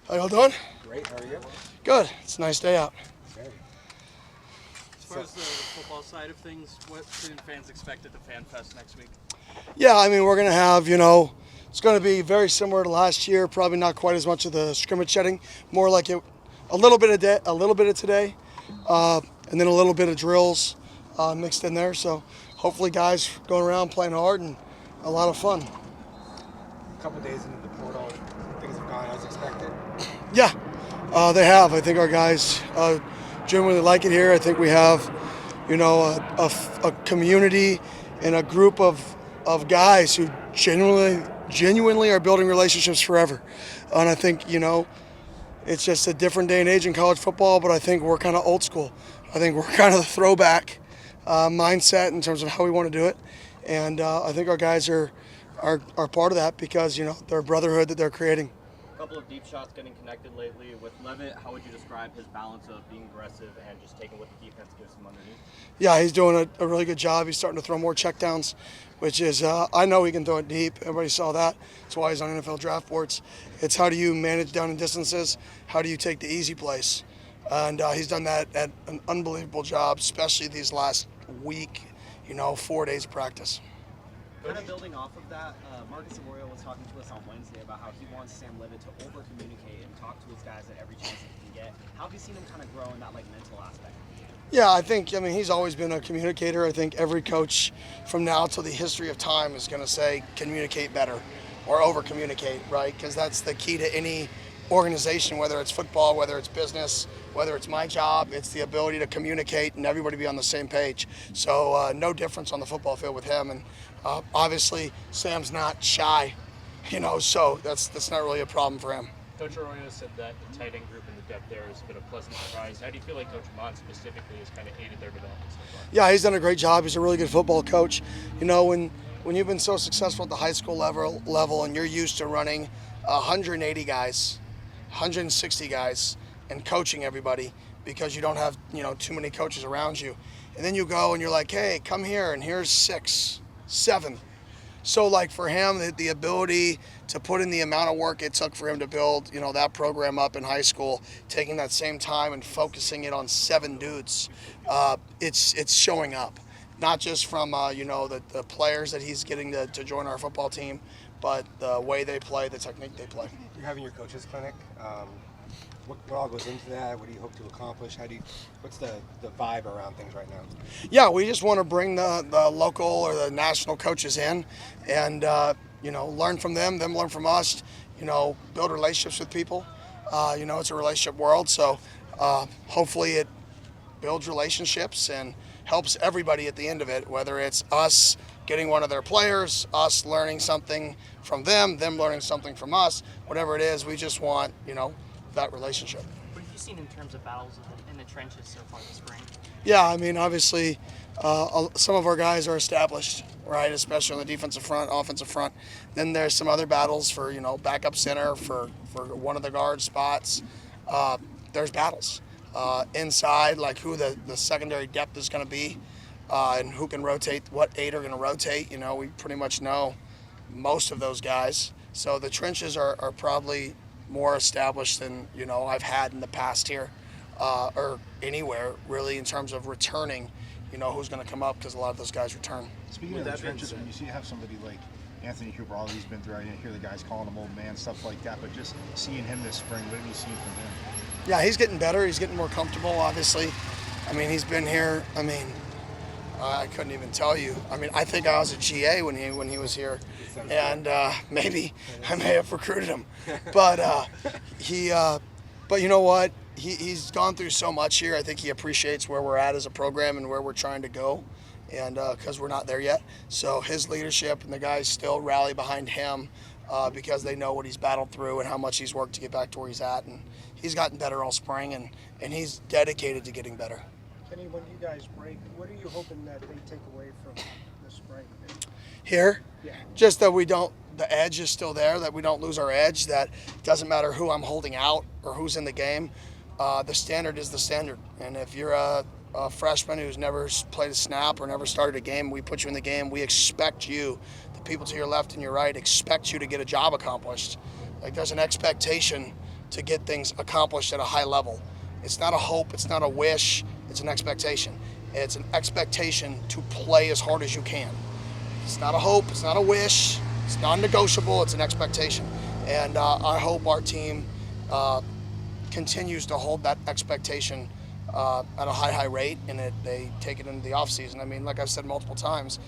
How y'all doing? Great, how are you? Good. It's a nice day out. Great. As far as the football side of things, what can fans expect at the Fan Fest next week? Yeah, I mean, we're going to have, it's going to be very similar to last year. Probably not quite as much of the scrimmage setting. More like a little bit of today, and then a little bit of drills mixed in there. So hopefully guys going around playing hard and a lot of fun. A couple days into the portal, things have gone as expected. Yeah, they have. I think our guys genuinely like it here. I think we have, a community and a group of guys who genuinely are building relationships forever. And I think, it's just a different day and age in college football, but I think we're kind of old school. I think we're kind of the throwback mindset in terms of how we want to do it. And I think our guys are part of that because, they're a brotherhood that they're creating. A couple of deep shots getting connected lately with Levitt. How would you describe his balance of being aggressive and just taking what the defense gives him underneath? Yeah, he's doing a really good job. He's starting to throw more checkdowns, which is, I know he can throw it deep. Everybody saw that. That's why he's on NFL draft boards. It's how do you manage down and distances? How do you take the easy plays? And he's done that at an unbelievable job, especially these last week, 4 days of practice. Kind of building off of that, Marcus Arroyo was talking to us on Wednesday about how he wants Sam Levitt to over-communicate and talk to his guys at every chance he can get. How have you seen him kind of grow in that mental aspect? Yeah, I think, he's always been a communicator. I think every coach from now till the history of time is going to say communicate better or over-communicate, right? Because that's the key to any organization, whether it's football, whether it's business, whether it's my job, it's the ability to communicate and everybody be on the same page. So no difference on the football field with him. And obviously Sam's not shy, so that's not really a problem for him. Coach Arroyo said that the tight end group and the depth there has been a pleasant surprise. How do you feel like Coach Mott specifically has kind of aided their development so far? Yeah, he's done a great job. He's a really good football coach. When you've been so successful at the high school level and you're used to running 180 guys, 160 guys, and coaching everybody because you don't have too many coaches around you, and then you go and you're like, hey, come here, and here's 6, 7. So like for him, the ability to put in the amount of work it took for him to build that program up in high school, taking that same time and focusing it on 7 dudes, it's showing up, not just from the players that he's getting to join our football team, but the way they play, the technique they play. You're having your coaches clinic. What all goes into that? What do you hope to accomplish? What's the vibe around things right now? Yeah, we just want to bring the local or the national coaches in and, learn from them learn from us, build relationships with people. It's a relationship world, so hopefully it builds relationships and helps everybody at the end of it, whether it's us getting one of their players, us learning something from them learning something from us, whatever it is, we just want, that relationship. What have you seen in terms of battles in the trenches so far this spring? Yeah, obviously some of our guys are established, right, especially on the defensive front, offensive front. Then there's some other battles for, backup center, for one of the guard spots. There's battles inside, like who the secondary depth is going to be and who can rotate, what 8 are going to rotate. We pretty much know most of those guys. So the trenches are probably more established than I've had in the past here or anywhere really in terms of returning who's going to come up, because a lot of those guys return. Speaking of the trenches, when you have somebody like Anthony Cooper, all he's been through, I didn't hear the guys calling him old man, stuff like that, but just seeing him this spring, what have you seen from him? Yeah, he's getting better. He's getting more comfortable, obviously. He's been here. I couldn't even tell you. I think I was a GA when he was here, and maybe I may have recruited him. But but you know what? He's gone through so much here. I think he appreciates where we're at as a program and where we're trying to go, and because we're not there yet. So his leadership and the guys still rally behind him because they know what he's battled through and how much he's worked to get back to where he's at. And he's gotten better all spring, and he's dedicated to getting better. Kenny, when you guys break, what are you hoping that they take away from the spring? Here? Yeah. Just that the edge is still there, that we don't lose our edge, that it doesn't matter who I'm holding out or who's in the game. The standard is the standard. And if you're a freshman who's never played a snap or never started a game, we put you in the game, we expect you, the people to your left and your right, expect you to get a job accomplished. Like there's an expectation to get things accomplished at a high level. It's not a hope, it's not a wish, it's an expectation. It's an expectation to play as hard as you can. It's not a hope, it's not a wish, it's non-negotiable, it's an expectation. And I hope our team continues to hold that expectation at a high rate, and they take it into the offseason. I mean, like I've said multiple times,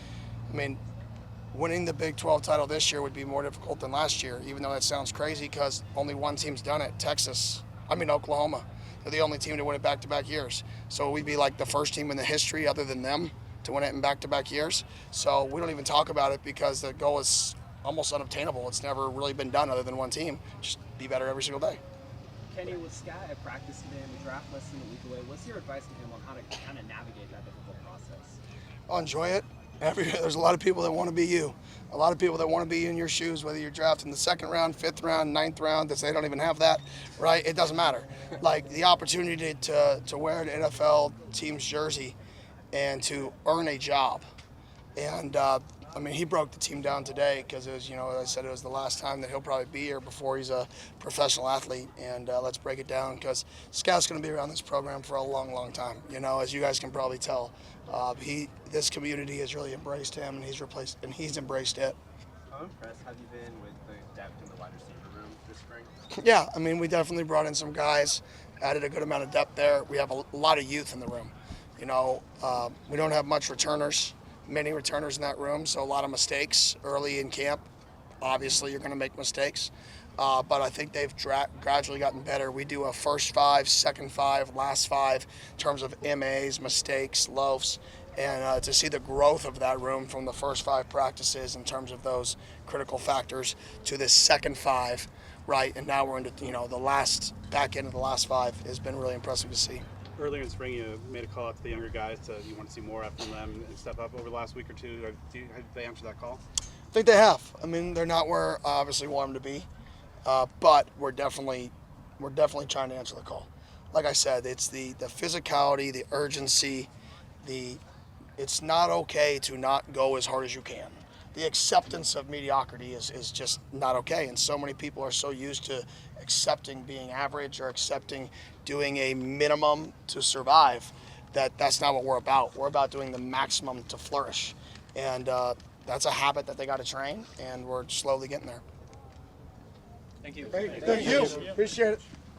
winning the Big 12 title this year would be more difficult than last year, even though that sounds crazy because only one team's done it, Oklahoma. They're the only team to win it back-to-back years. So we'd be like the first team in the history other than them to win it in back-to-back years. So we don't even talk about it because the goal is almost unobtainable. It's never really been done other than one team. Just be better every single day. Kenny, with Sky at practice today and the draft less than a week away, what's your advice to him on how to kind of navigate that difficult process? I'll enjoy it. There's a lot of people that want to be you. A lot of people that want to be in your shoes, whether you're drafted in the 2nd round, 5th round, 9th round, they don't even have that, right? It doesn't matter. Like the opportunity to wear an NFL team's jersey and to earn a job. And he broke the team down today because it was, as I said, it was the last time that he'll probably be here before he's a professional athlete. And let's break it down because Scout's going to be around this program for a long, long time. As you guys can probably tell, this community has really embraced him, and he's embraced it. How impressed have you been with the depth in the wide receiver room this spring? Yeah, we definitely brought in some guys, added a good amount of depth there. We have a lot of youth in the room. We don't have many returners in that room, so a lot of mistakes early in camp. Obviously, you're going to make mistakes, but I think they've gradually gotten better. We do a first 5, second 5, last 5 in terms of MAs, mistakes, loafs, and to see the growth of that room from the first 5 practices in terms of those critical factors to this second 5, right? And now we're into the back end of the last 5 has been really impressive to see. Earlier in spring, you made a call out to the younger guys you want to see more from them and step up over the last week or two. Have they answered that call? I think they have. They're not where I obviously want them to be, but we're definitely trying to answer the call. Like I said, it's the physicality, the urgency, it's not okay to not go as hard as you can. The acceptance of mediocrity is just not okay, and so many people are so used to accepting being average or accepting doing a minimum to survive that's not what we're about. We're about doing the maximum to flourish, and that's a habit that they got to train, and we're slowly getting there. Thank you. Thank you. Appreciate it.